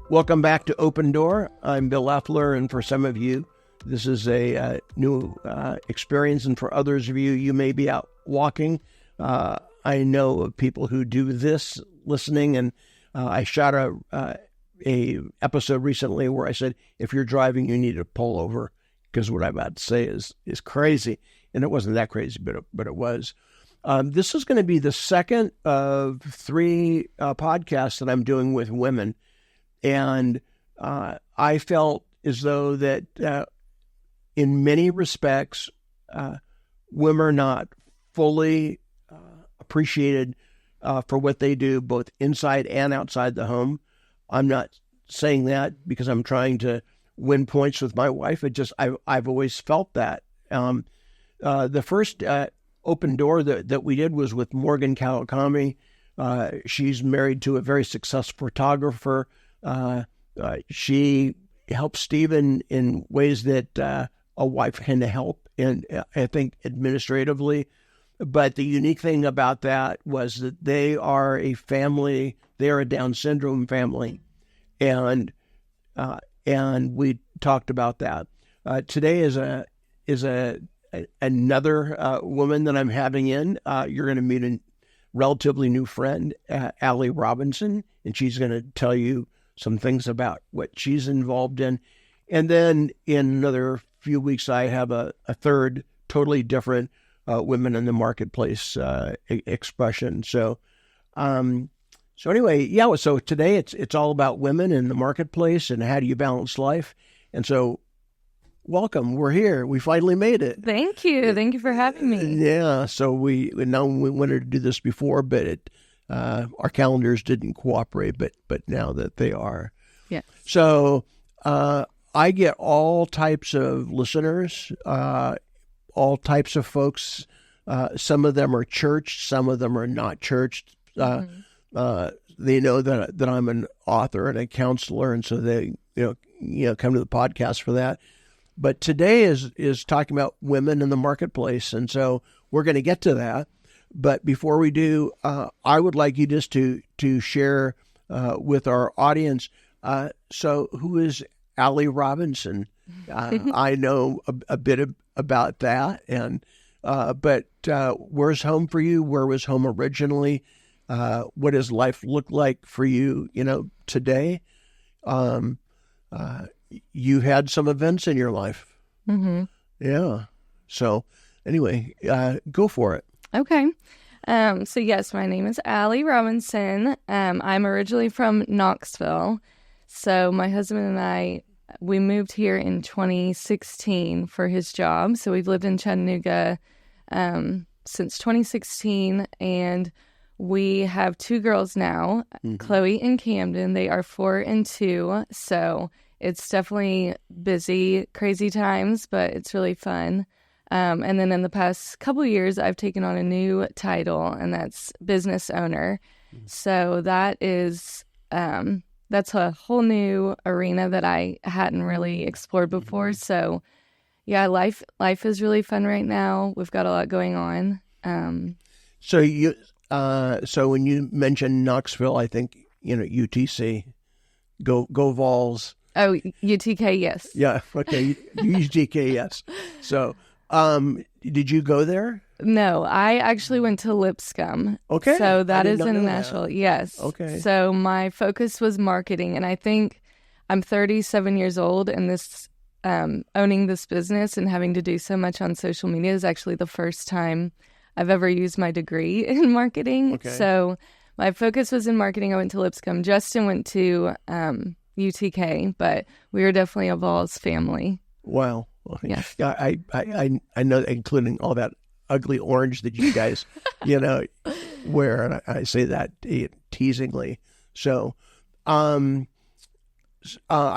Welcome back to Open Door. I'm Bill Loeffler, and for some of you, this is a new experience, and for others of you, you may be out walking. I know of people who do this listening, and I shot a episode recently where I said, if you're driving, you need to pull over, because what I'm about to say is crazy, and it wasn't that crazy, but it was. This is going to be the second of 3 podcasts that I'm doing with women. And I felt as though that in many respects, women are not fully appreciated for what they do, both inside and outside the home. I'm not saying that because I'm trying to win points with my wife. I've always felt that. The first open door that we did was with Morgan Kawakami. She's married to a very successful photographer. She helps Stephen in ways that a wife can help, and I think administratively. But the unique thing about that was that they are a family. They are a Down syndrome family, and we talked about that. Today is another woman that I'm having in. You're going to meet a relatively new friend, Allie Robinson, and she's going to tell you some things about what she's involved in. And then in another few weeks, I have a third totally different women in the marketplace expression. So anyway, yeah, so today it's all about women in the marketplace and how do you balance life. And so welcome. We're here. We finally made it. Thank you. Thank you for having me. Yeah. So we wanted to do this before, but our calendars didn't cooperate, but now that they are. Yeah. So I get all types of listeners, all types of folks. Some of them are churched, some of them are not churched. They know that I'm an author and a counselor, and so they come to the podcast for that. But today is talking about women in the marketplace, and so we're going to get to that. But before we do, I would like you just to share with our audience. So who is Allie Robinson? I know a bit about that, and but where's home for you? Where was home originally? What does life look like for you? Today. You had some events in your life. Mm-hmm. Yeah. So anyway, go for it. Okay. So yes, my name is Allie Robinson. I'm originally from Knoxville. So my husband and we moved here in 2016 for his job. So we've lived in Chattanooga since 2016, and we have 2 girls now, mm-hmm. Chloe and Camden. They are 4 and 2. So it's definitely busy, crazy times, but it's really fun. And then in the past couple of years, I've taken on a new title, and that's business owner. Mm-hmm. So that's a whole new arena that I hadn't really explored before. Mm-hmm. So yeah, life is really fun right now. We've got a lot going on. So when you mentioned Knoxville, I think, UTC, go Vols. Oh, UTK, yes. Yeah. Okay. UTK, yes. So, did you go there? No, I actually went to Lipscomb. Okay. So that is in Nashville. Yes. Okay. So my focus was marketing, and I think I'm 37 years old, and this owning this business and having to do so much on social media is actually the first time I've ever used my degree in marketing. Okay. So my focus was in marketing. I went to Lipscomb. Justin went to UTK, but we were definitely a Vols family. Wow. Yes. Yeah, I know, including all that ugly orange that you guys, wear, and I say that teasingly. So, I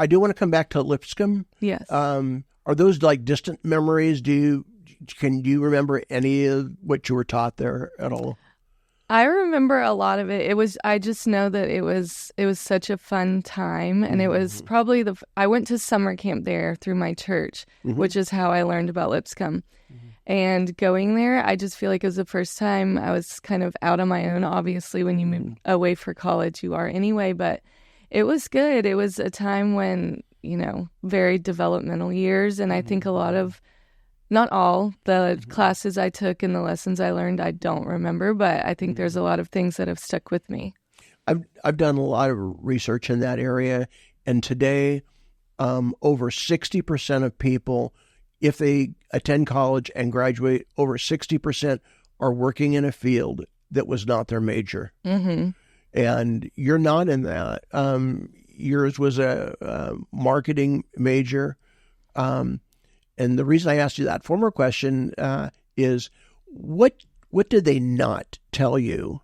do want to come back to Lipscomb. Yes. Are those like distant memories? Can you remember any of what you were taught there at all? I remember a lot of it. I just know that it was such a fun time, and it was probably I went to summer camp there through my church, which is how I learned about Lipscomb. And going there, I just feel like it was the first time I was kind of out on my own. Obviously, when you move away for college, you are anyway, but It was good. It was a time when, very developmental years. And I think a lot of, not all the classes I took and the lessons I learned, I don't remember, but I think there's a lot of things that have stuck with me. I've done a lot of research in that area, and today, over 60% of people, if they attend college and graduate, over 60% are working in a field that was not their major. Mm-hmm. And you're not in that. Yours was a marketing major. And the reason I asked you that former question is, what did they not tell you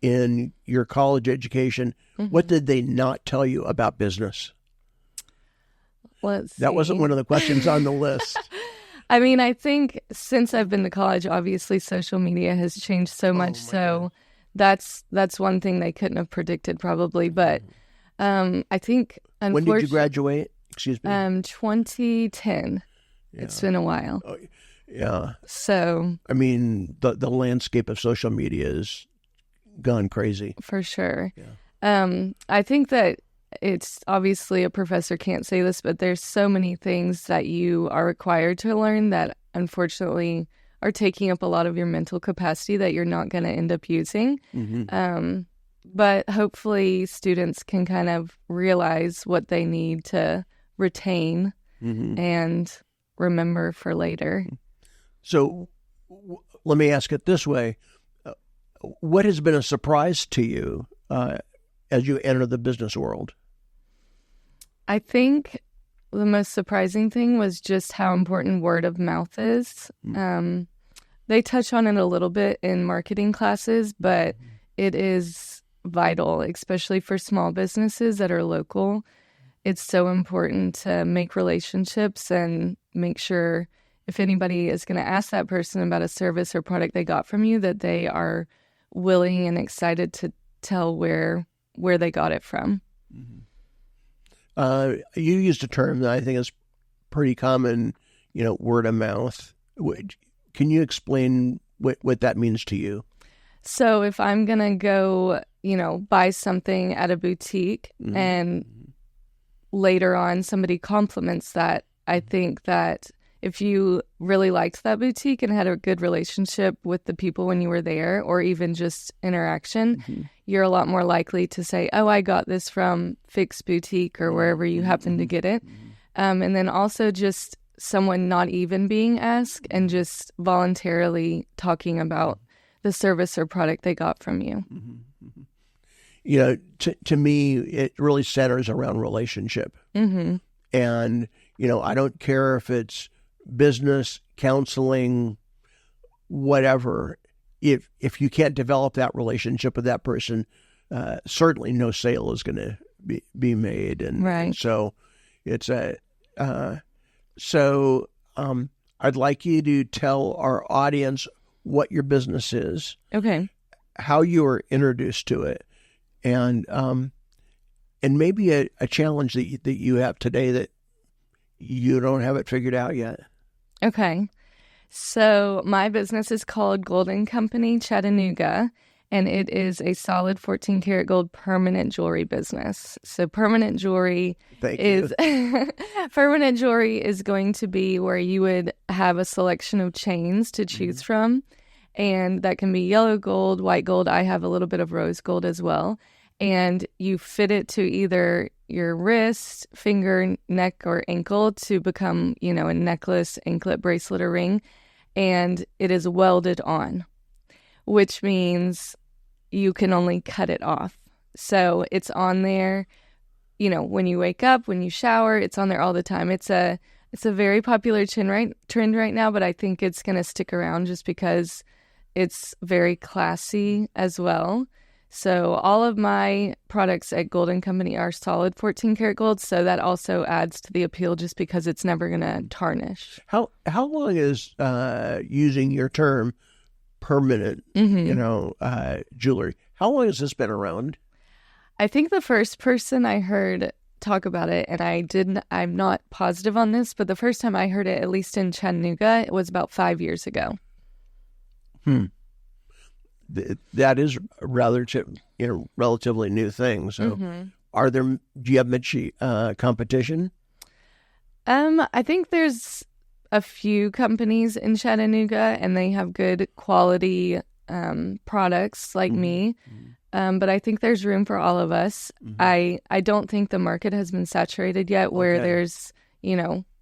in your college education? Mm-hmm. What did they not tell you about business? Let's see. That wasn't one of the questions on the list. I mean, I think since I've been to college, obviously social media has changed so much. So that's one thing they couldn't have predicted probably. But I think, when did you graduate? Excuse me. 2010. Yeah. It's been a while. Oh, yeah. So, I mean, the landscape of social media is gone crazy. For sure. Yeah. I think that it's obviously a professor can't say this, but there's so many things that you are required to learn that unfortunately are taking up a lot of your mental capacity that you're not going to end up using. Mm-hmm. But hopefully students can kind of realize what they need to retain and remember for later. So let me ask it this way. What has been a surprise to you as you enter the business world? I think the most surprising thing was just how important word of mouth is. They touch on it a little bit in marketing classes, but it is vital, especially for small businesses that are local. It's so important to make relationships and make sure if anybody is going to ask that person about a service or product they got from you, that they are willing and excited to tell where they got it from. You used a term that I think is pretty common, word of mouth. Can you explain what that means to you? So if I'm going to go, buy something at a boutique and later on somebody compliments that, I think that if you really liked that boutique and had a good relationship with the people when you were there, or even just interaction, you're a lot more likely to say, oh, I got this from Fix Boutique or wherever you happen to get it. And then also just someone not even being asked and just voluntarily talking about the service or product they got from you. To me, it really centers around relationship. And, I don't care if it's business, counseling, whatever. If you can't develop that relationship with that person, certainly no sale is going to be made. And, right. And so it's I'd like you to tell our audience what your business is. Okay. How you were introduced to it, and maybe a challenge that you have today that you don't have it figured out yet. Okay. So my business is called Golden Company Chattanooga, and it is a solid 14 karat gold permanent jewelry business. So permanent jewelry permanent jewelry is going to be where you would have a selection of chains to choose from, and that can be yellow gold, white gold. I have a little bit of rose gold as well. And you fit it to either your wrist, finger, neck, or ankle to become, a necklace, anklet, bracelet, or ring. And it is welded on, which means you can only cut it off. So it's on there, when you wake up, when you shower, it's on there all the time. It's a very popular trend right now, but I think it's going to stick around just because it's very classy as well. So all of my products at Golden Company are solid 14 karat gold. So that also adds to the appeal just because it's never going to tarnish. How long is using your term permanent, jewelry? How long has this been around? I think the first person I heard talk about it, and I'm not positive on this, but the first time I heard it, at least in Chattanooga, it was about 5 years ago. That is a relatively new thing. So do you have much competition? I think there's a few companies in Chattanooga, and they have good quality products like me. But I think there's room for all of us. I don't think the market has been saturated yet where there's,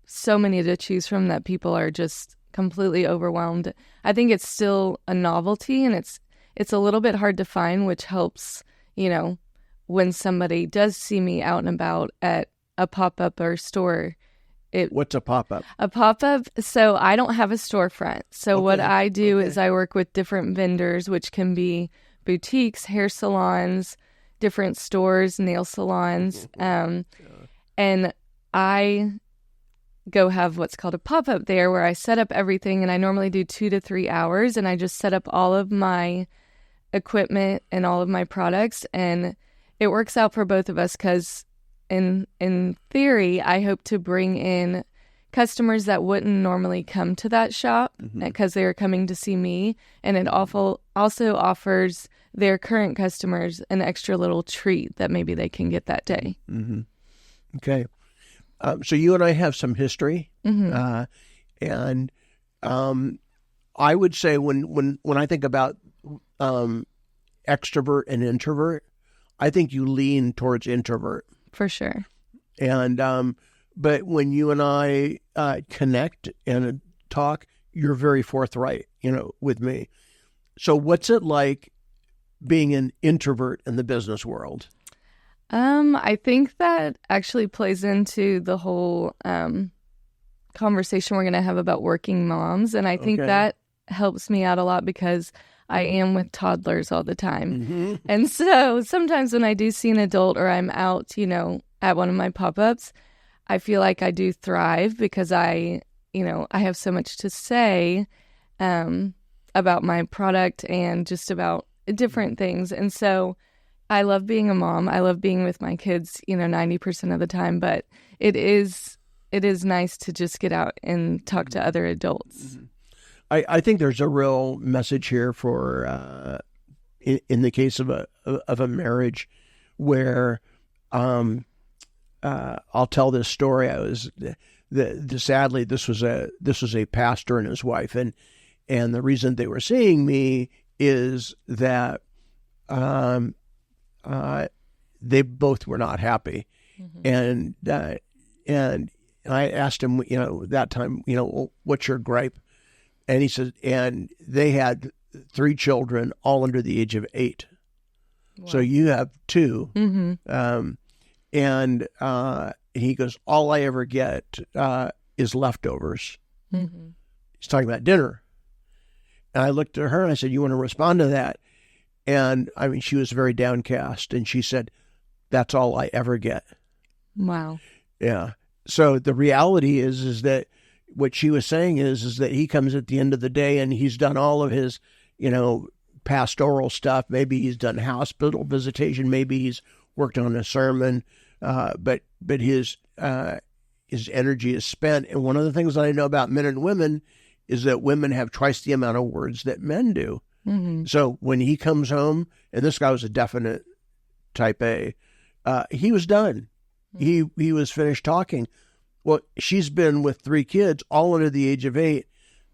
so many to choose from that people are just completely overwhelmed. I think it's still a novelty, and it's a little bit hard to find, which helps, when somebody does see me out and about at a pop-up or store. What's a pop-up? A pop-up, so I don't have a storefront. So what I do is I work with different vendors, which can be boutiques, hair salons, different stores, nail salons. And I go have what's called a pop-up there where I set up everything, and I normally do 2 to 3 hours, and I just set up all of my equipment and all of my products, and it works out for both of us because in theory, I hope to bring in customers that wouldn't normally come to that shop because they are coming to see me. And it also offers their current customers an extra little treat that maybe they can get that day. Okay. So you and I have some history. And I would say when I think about extrovert and introvert, I think you lean towards introvert. For sure. And but when you and I connect and talk, you're very forthright, with me. So what's it like being an introvert in the business world? I think that actually plays into the whole conversation we're going to have about working moms. And I think that helps me out a lot because I am with toddlers all the time. And so sometimes when I do see an adult or I'm out, at one of my pop-ups, I feel like I do thrive because I have so much to say about my product and just about different things. And so I love being a mom. I love being with my kids, 90% of the time, but it is nice to just get out and talk to other adults. I think there's a real message here for in the case of a marriage where I'll tell this story. Sadly this was a pastor and his wife, and the reason they were seeing me is that they both were not happy, and I asked him, that time, what's your gripe? And he said, and they had 3 children, all under the age of 8. Wow. So you have 2. And he goes, all I ever get is leftovers. He's talking about dinner. And I looked at her and I said, you want to respond to that? And I mean, she was very downcast. And she said, that's all I ever get. Wow. Yeah. So the reality is that what she was saying is that he comes at the end of the day and he's done all of his, pastoral stuff. Maybe he's done hospital visitation. Maybe he's worked on a sermon. But his energy is spent. And one of the things that I know about men and women is that women have twice the amount of words that men do. So when he comes home, and this guy was a definite type A, he was done. He was finished talking. Well, she's been with 3 kids, all under the age of 8.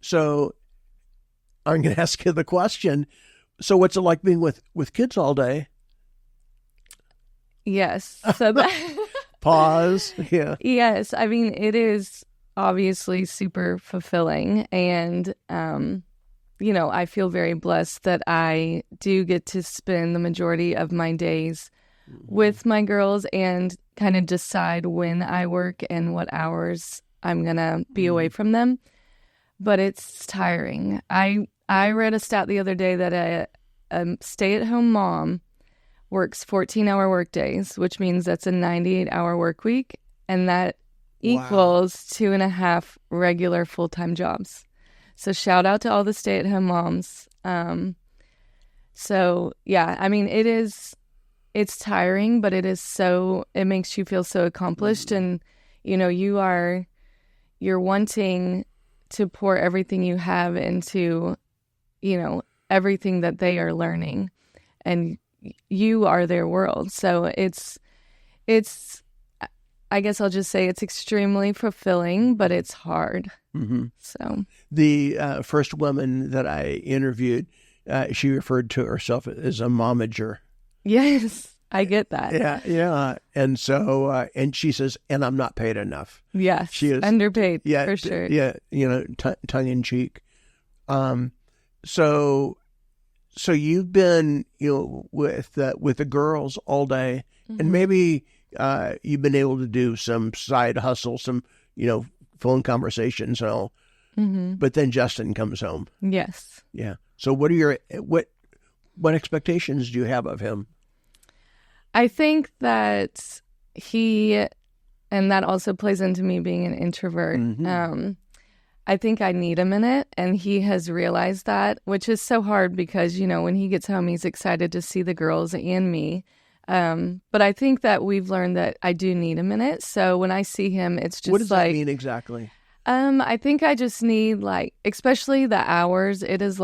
So I'm going to ask you the question. So what's it like being with kids all day? Yes. So Pause. Yeah. Yes. I mean, it is obviously super fulfilling. And, I feel very blessed that I do get to spend the majority of my days with my girls and kind of decide when I work and what hours I'm going to be away from them. But it's tiring. I read a stat the other day that a stay-at-home mom works 14-hour work days, which means that's a 98-hour work week, and that equals 2.5 regular full-time jobs. So shout out to all the stay-at-home moms. So yeah, I mean, it's tiring, but it makes you feel so accomplished, and you're wanting to pour everything you have into, everything that they are learning, and you are their world. So it's I guess I'll just say it's extremely fulfilling, but it's hard. Mm-hmm. So the first woman that I interviewed, she referred to herself as a momager. Yes, I get that. Yeah. And so, and she says, and I'm not paid enough. Yes, she is underpaid, for sure. Yeah, tongue in cheek. So you've been, with the girls all day, mm-hmm. and maybe you've been able to do some side hustle, some, phone conversations and all. Mm-hmm. But then Justin comes home. Yes. Yeah. So what are what expectations do you have of him? I think that and that also plays into me being an introvert. Mm-hmm. I think I need a minute, and he has realized that, which is so hard because, when he gets home, he's excited to see the girls and me. But I think that we've learned that I do need a minute. So when I see him, it's just what does that mean exactly? I think I just need, especially the hours, it is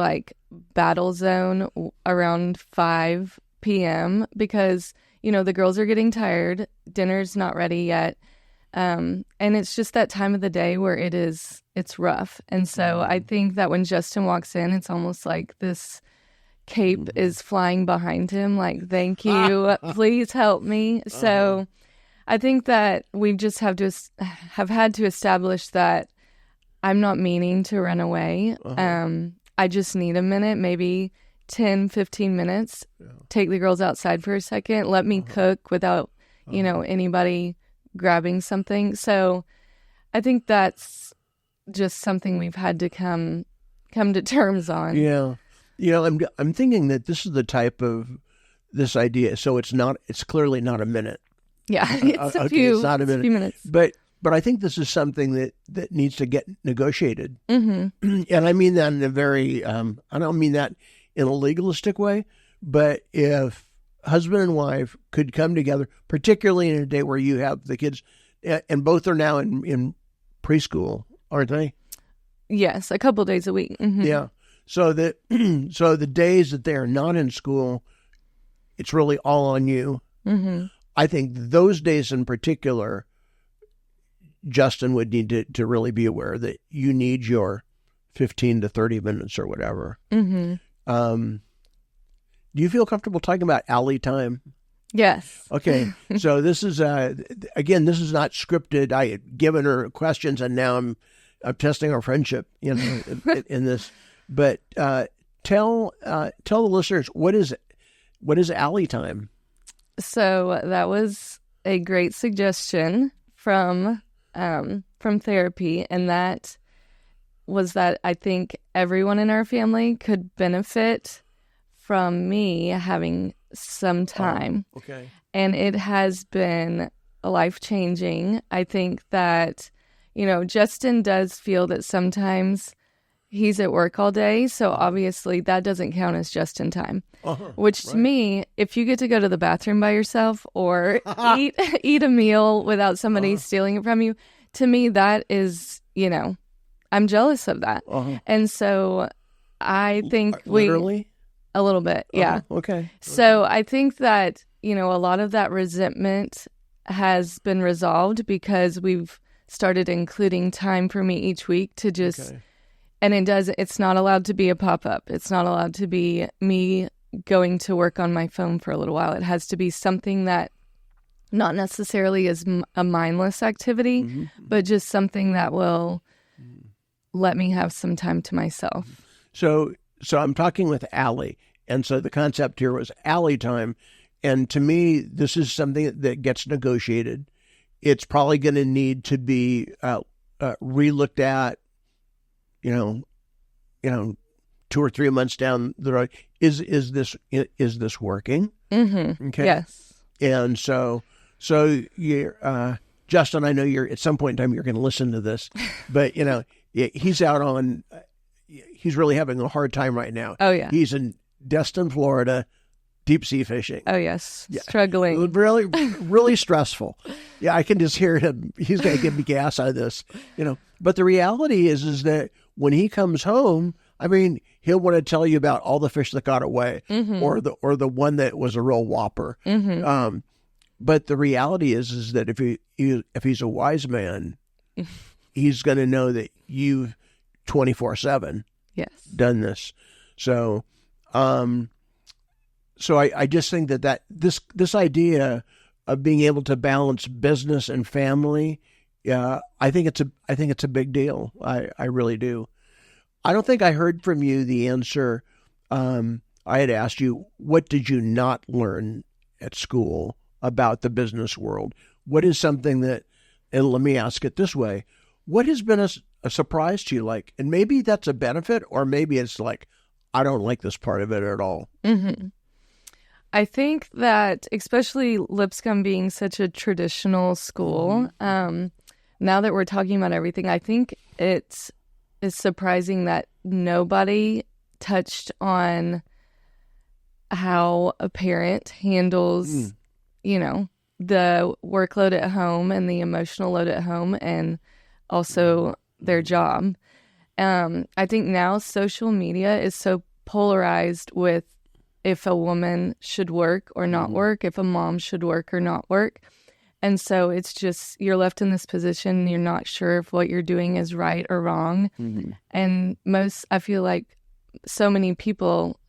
battle zone around 5 p.m. because, the girls are getting tired. Dinner's not ready yet. And it's just that time of the day where it's rough. And so I think that when Justin walks in, it's almost like this cape is flying behind him. Thank you, please help me. So I think that we just have had to establish that I'm not meaning to run away. I just need a minute, maybe 10, 15 minutes. Yeah. Take the girls outside for a second. Let me cook without, anybody grabbing something. So I think that's just something we've had to come to terms on. Yeah. I'm thinking that this is the type of this idea. So it's clearly not a minute. Yeah. It's it's not a minute. Few minutes. But I think this is something that needs to get negotiated. Mm-hmm. And I mean that in a very, I don't mean that in a legalistic way, but if husband and wife could come together, particularly in a day where you have the kids, and both are now in preschool, aren't they? Yes, a couple days a week. Mm-hmm. Yeah. So the days that they are not in school, it's really all on you. Mm-hmm. I think those days in particular, Justin would need to really be aware that you need your 15 to 30 minutes or whatever. Mm-hmm. Do you feel comfortable talking about Allie time? Yes. Okay. So this is, again, this is not scripted. I had given her questions and now I'm testing our friendship, in this. But tell the listeners, what is Allie time? So that was a great suggestion from therapy, and that was that I think everyone in our family could benefit from me having some time. Oh, okay. And it has been life-changing. I think that, Justin does feel that sometimes he's at work all day, so obviously that doesn't count as Justin time. Which to me, if you get to go to the bathroom by yourself or eat a meal without somebody stealing it from you, to me that is, I'm jealous of that. And so I think literally a little bit, yeah. Okay. So I think that, a lot of that resentment has been resolved because we've started including time for me each week to just... Okay. And it's not allowed to be a pop-up. It's not allowed to be me going to work on my phone for a little while. It has to be something that not necessarily is a mindless activity, but just something that will let me have some time to myself. So I'm talking with Allie. And so the concept here was Allie time. And to me, this is something that gets negotiated. It's probably going to need to be re-looked at, 2 or 3 months down the road. Is this working? Mm-hmm. Okay. Yes. And so you're, Justin, I know you're at some point in time, you're going to listen to this, but he's out on, he's really having a hard time right now. Oh yeah. He's in Destin, Florida, deep sea fishing. Oh yes. Yeah. Struggling. Really, really stressful. Yeah. I can just hear him. He's going to give me gas out of this, but the reality is that when he comes home, I mean, he'll want to tell you about all the fish that got away, or the one that was a real whopper. But the reality is that if he's a wise man, he's going to know that you've 24/7 Yes. done this. So, I just think that this idea of being able to balance business and family, I think it's a big deal. I really do. I don't think I heard from you the answer. I had asked you, what did you not learn at school about the business world? What is something that, and let me ask it this way, what has been a surprise to you? Like, and maybe that's a benefit, or maybe it's like, I don't like this part of it at all. Mm-hmm. I think that, especially Lipscomb being such a traditional school, now that we're talking about everything, I think it's surprising that nobody touched on how a parent handles, the workload at home and the emotional load at home, and also their job. I think now social media is so polarized with if a woman should work or not work, if a mom should work or not work. And so it's just, you're left in this position, you're not sure if what you're doing is right or wrong. Mm-hmm. And I feel like so many people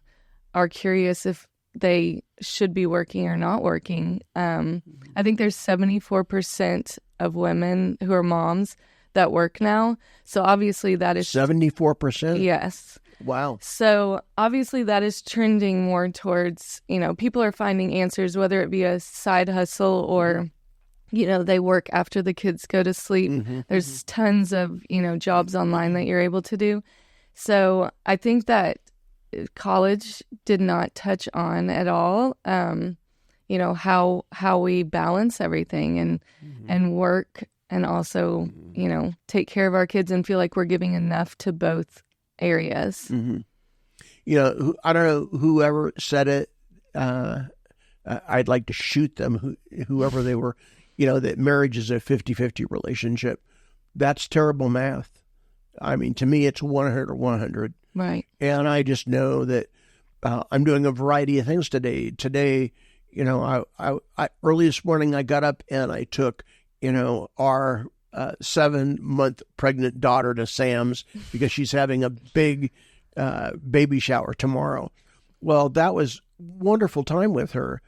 are curious if they should be working or not working. I think there's 74% of women who are moms that work now. So obviously that is 74%? Yes. Wow. So obviously that is trending more towards, people are finding answers, whether it be a side hustle or, they work after the kids go to sleep. Mm-hmm. There's tons of, jobs online that you're able to do. So I think that college did not touch on at all, how we balance everything and work and also, take care of our kids and feel like we're giving enough to both areas. Mm-hmm. I don't know whoever said it. I'd like to shoot them, whoever they were, that marriage is a 50-50 relationship. That's terrible math. I mean, to me, it's 100 or 100. Right. And I just know that I'm doing a variety of things today. Today, I early this morning, I got up and I took, our 7-month pregnant daughter to Sam's because she's having a big baby shower tomorrow. Well, that was wonderful time with her.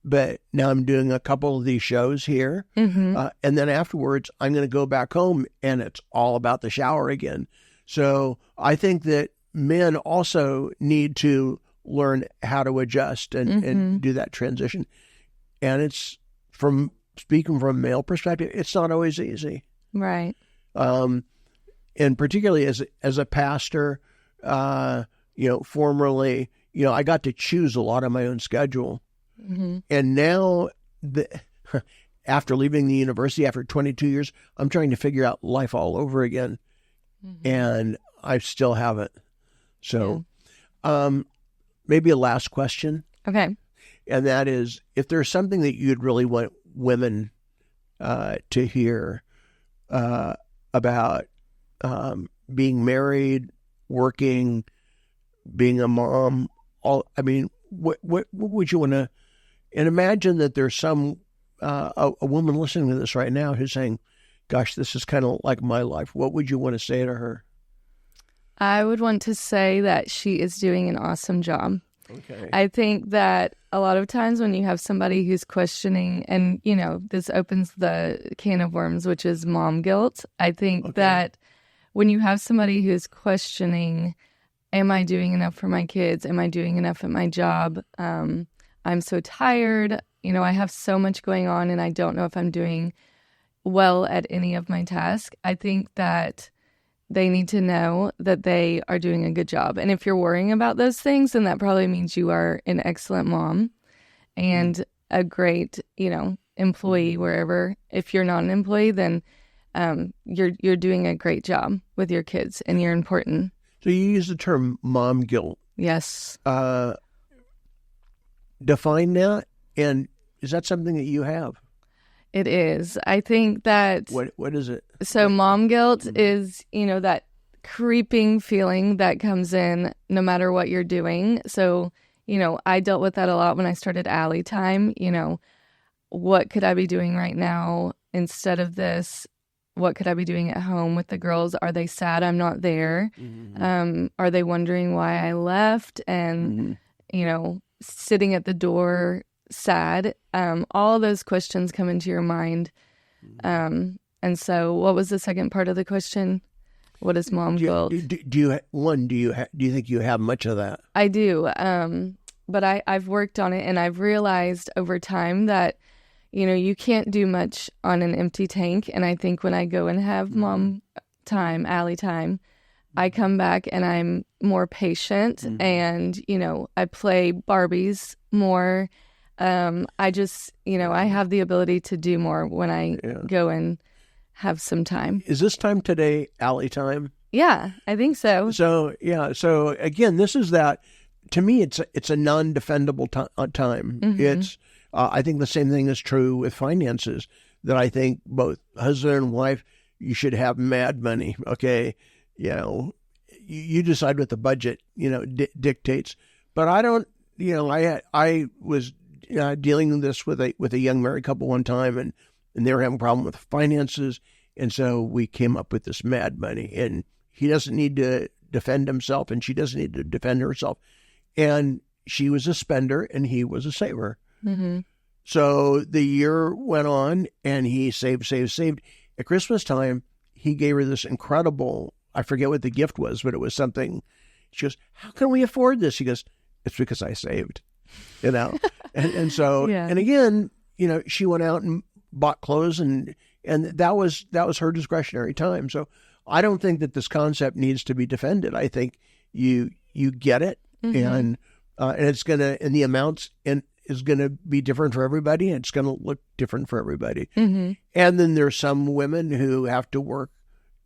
But now I'm doing a couple of these shows here. Mm-hmm. And then afterwards, I'm going to go back home and it's all about the shower again. So I think that men also need to learn how to adjust and do that transition. And it's speaking from a male perspective, it's not always easy. Right. And particularly as a pastor, formerly, I got to choose a lot of my own schedule. Mm-hmm. And now, after leaving the university after 22 years, I'm trying to figure out life all over again. Mm-hmm. And I still haven't. So maybe a last question. Okay. And that is, if there's something that you'd really want women to hear about being married, working, being a mom, what would you want to? And imagine that there's a woman listening to this right now who's saying, gosh, this is kind of like my life. What would you want to say to her? I would want to say that she is doing an awesome job. Okay. I think that a lot of times when you have somebody who's questioning, and, this opens the can of worms, which is mom guilt. I think that when you have somebody who's questioning, am I doing enough for my kids? Am I doing enough at my job? I'm so tired. I have so much going on and I don't know if I'm doing well at any of my tasks. I think that they need to know that they are doing a good job. And if you're worrying about those things, then that probably means you are an excellent mom and a great, employee wherever. If you're not an employee, then you're doing a great job with your kids and you're important. So you use the term mom guilt. Yes. Define that, and is that something that you have? It is. I think that... What is it? So mom guilt is, that creeping feeling that comes in no matter what you're doing. So, I dealt with that a lot when I started Allie time. what could I be doing right now instead of this? What could I be doing at home with the girls? Are they sad I'm not there? Are they wondering why I left? And, sitting at the door sad. All those questions come into your mind. And so what was the second part of the question? What is mom guilt? Do you think you have much of that? I do. But I've worked on it, and I've realized over time that, you can't do much on an empty tank. And I think when I go and have mom time, Allie time, I come back and I'm more patient and, I play Barbies more. I just, I have the ability to do more when I go and have some time. Is this time today Allie time? Yeah, I think so. So again, this is that, to me, it's a non-defendable time. It's, I think the same thing is true with finances, that I think both husband and wife, you should have mad money. Okay. You decide what the budget, dictates, but I don't, I was dealing with this with a young married couple one time, and they were having a problem with finances. And so we came up with this mad money, and he doesn't need to defend himself and she doesn't need to defend herself. And she was a spender and he was a saver. So the year went on and he saved. At Christmas time, he gave her this incredible, I forget what the gift was, but it was something. She goes, "How can we afford this?" He goes, "It's because I saved," and so, and again, she went out and bought clothes, and that was her discretionary time. So I don't think that this concept needs to be defended. I think you get it, and it's and the amounts is going to be different for everybody, and it's going to look different for everybody. And then there's some women who have to work,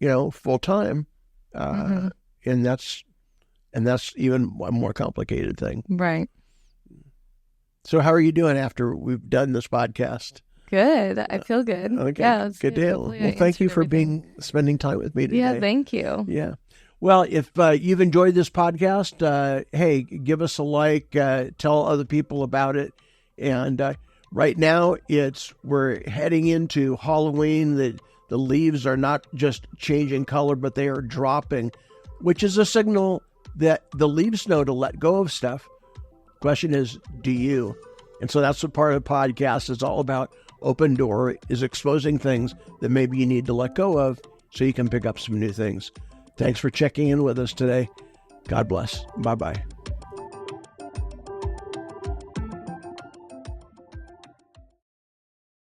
full time, and that's even a more complicated thing. Right. So how are you doing after we've done this podcast? Good. I feel good. Okay. Yeah, good deal. Well, thank you for spending time with me today. Yeah, thank you. Yeah. Well, if you've enjoyed this podcast, hey, give us a like, tell other people about it. And right now, we're heading into Halloween. The leaves are not just changing color, but they are dropping, which is a signal that the leaves know to let go of stuff. Question is, do you? And so that's what part of the podcast is all about. Open Door is exposing things that maybe you need to let go of so you can pick up some new things. Thanks for checking in with us today. God bless. Bye-bye.